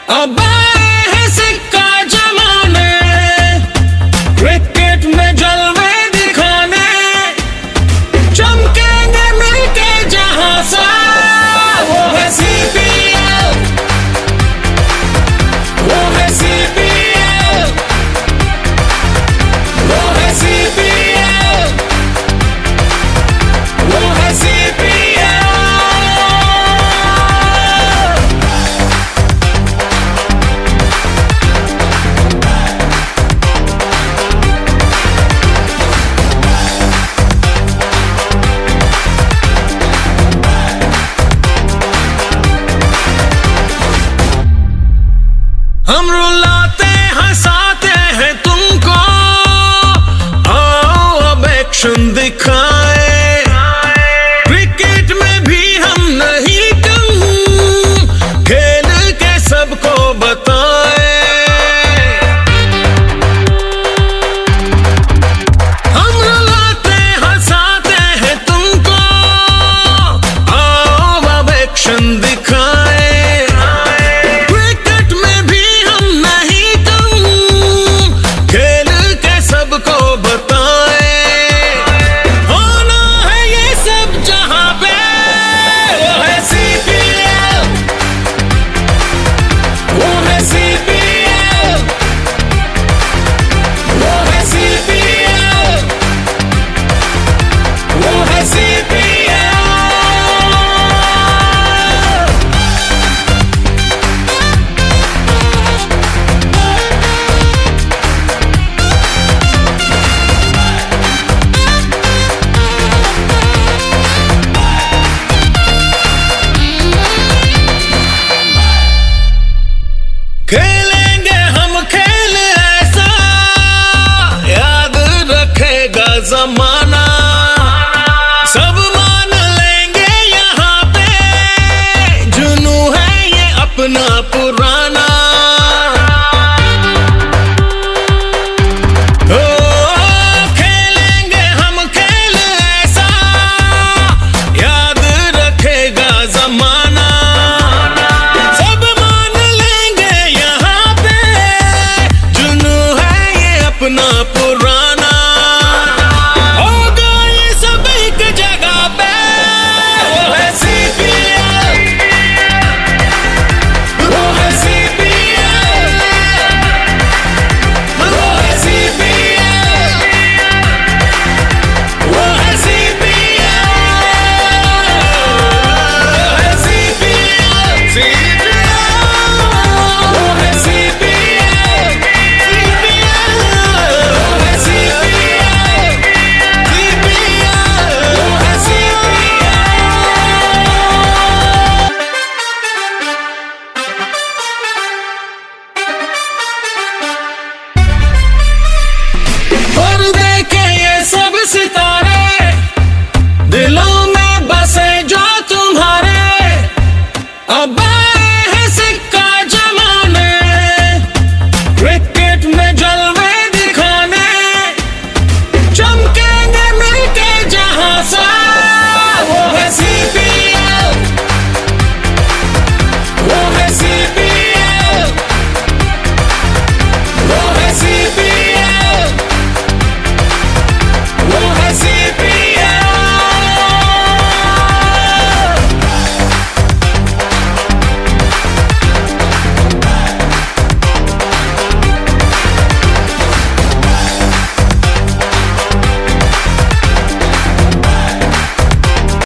अब आए हैं सिक्का जमाने, क्रिकेट में जलवे दिखाने, चमकेंगे मिलके जहां सा। वो है CPL, वो है CPL, वो है CPL, वो है CPL। हम रुलाते हंसाते हैं तुमको, आओ अब एक्शन दिखाए। क्रिकेट में भी हम नहीं कम, खेल के सबको बताए। हम रुलाते हंसाते हैं तुमको, आओ अब एक्शन दिखाए। सबको बताए, होना है ये सब जहां पे। वो है CPL, वो है CPL, वो है CPL, वो है CPL। खेलेंगे हम खेल ऐसा, याद रखेगा जमाना। सब मान लेंगे यहाँ पे, जुनू है ये अपना पुराना।